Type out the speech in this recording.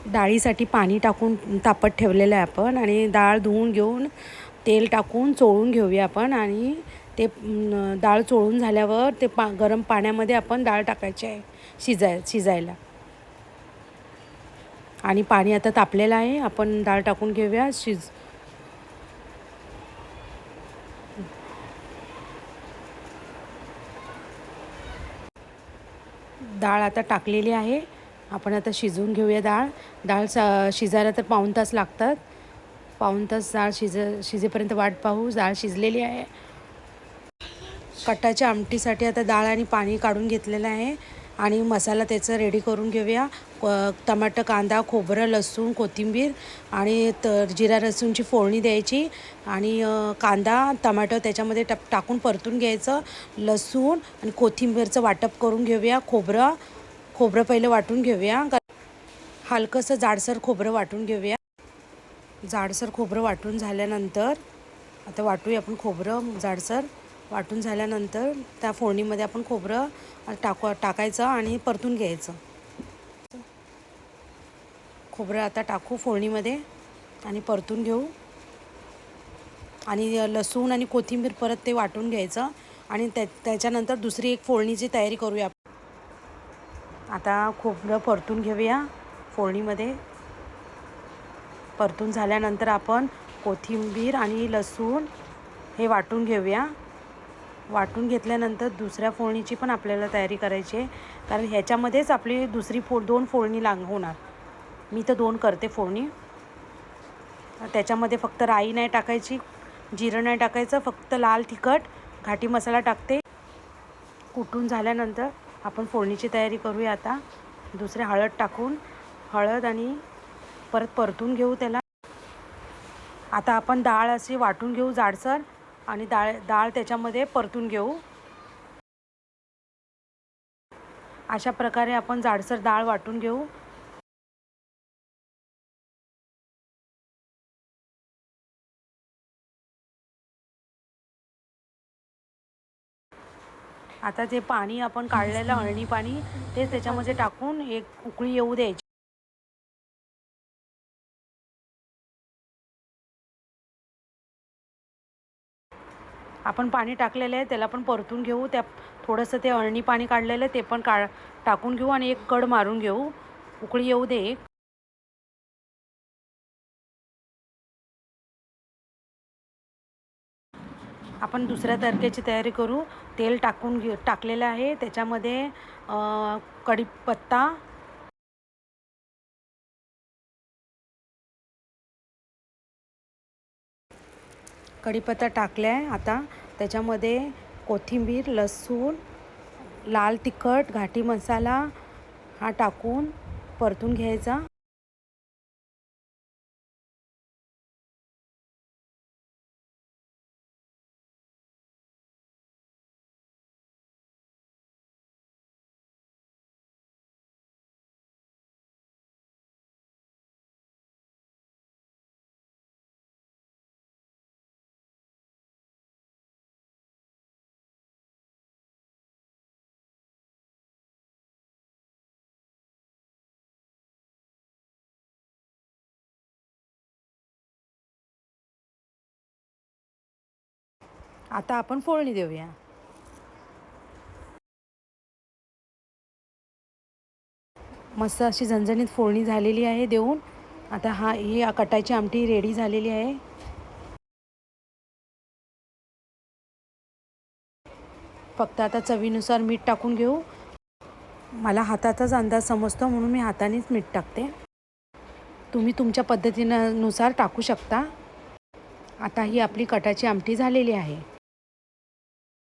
डाळीसाठी पाणी टाकून तापत ठेवलेलं आहे आपण आणि डाळ धुवून घेऊन तेल टाकून चोळून घेऊया आपण आणि ते डाळ चोळून झाल्यावर ते गरम पाण्यामध्ये आपण डाळ टाकायची आहे शिजायला. आणि पाणी आता तापलेलं आहे, आपण डाळ टाकून घेऊया. डाळ आता टाकलेली आहे, आपण आता शिजवून घेऊया डाळ शिजायला तर पाऊण तास लागतात. पाऊण तास डाळ शिजेपर्यंत वाट पाहू. डाळ शिजलेली आहे. कटाच्या आमटीसाठी आता डाळ आणि पाणी काढून घेतलेलं आहे आणि मसाला त्याचं रेडी करून घेऊया. टमाटर, कांदा, खोबरं, लसूण, कोथिंबीर आणि जिरा लसूणची फोडणी द्यायची आणि कांदा टमाटर त्याच्यामध्ये टाकून परतून घ्यायचं. लसूण आणि कोथिंबीरचं वाटप करून घेऊया. खोबरं पहिलं वाटून घेऊया. हलकंसं जाडसर खोबरं वाटून घेऊया. जाडसर खोबरं वाटून झाल्यानंतर आता वाटूया आपण खोबरं. जाडसर वाटून झाल्यानंतर त्या फोडणीमध्ये आपण खोबरं टाकायचं आणि परतून घ्यायचं. खोबरं आता टाकू फोडणीमध्ये आणि परतून घेऊ आणि लसूण आणि कोथिंबीर परत ते वाटून घ्यायचं आणि त्याच्यानंतर दुसरी एक फोडणीची तयारी करूया. आता खोबरं परतून घेऊया फोडणीमध्ये. परतून झाल्यानंतर आपण कोथिंबीर आणि लसूण हे वाटून घेऊया. वाटून घेतल्यानंतर दुसऱ्या फोडणीची पण आपल्याला तयारी करायची आहे, कारण ह्याच्यामध्येच आपली दुसरी दोन फोडणी होणार. मी तर 2 करते फोडणी. त्याच्यामध्ये फक्त राई नाही टाकायची, जिरं नाही टाकायचं, फक्त लाल तिखट घाटी मसाला टाकते. कुटून झाल्यानंतर आपण फोडणीची तयारी करूया. आता दुसरे हळद टाकून आणि परत परतून घेऊ त्याला. आता आपण डाळ अशी वाटून घेऊ जाडसर आणि डाळ त्याच्यामध्ये परतून घेऊ. अशा प्रकारे आपण जाडसर डाळ वाटून घेऊ. आता जे पाणी आपण काढलेलं अळणी पाणी ते त्याच्यामध्ये टाकून एक उकळी येऊ द्यायची. आपण पाणी टाकलेलं आहे त्याला पण परतून घेऊ. थोडंसं ते अळणी पाणी काढलेलं आहे ते पण टाकून घेऊ आणि एक कड मारून घेऊ. उकळी येऊ दे. आपण दुसऱ्या तडक्याची तयारी करू. तेल टाकलेलं आहे, त्याच्यामध्ये कढीपत्ता टाकला आहे. आता त्याच्यामध्ये कोथिंबीर, लसूण, लाल तिखट, घाटी मसाला हा टाकून परतून घ्यायचा. आता आपण फोडणी देऊया. मस्त अशी झणझणीत फोडणी झालेली आहे देऊन. आता ही कटाची आमटी रेडी झालेली आहे. फक्त आता चवीनुसार मीठ टाकून घेऊ. मला हाताचाच अंदाज समजतो म्हणून मी हातानेच मीठ टाकते. तुम्ही तुमच्या पद्धतीनुसार टाकू शकता. आता ही आपली कटाची आमटी झालेली आहे.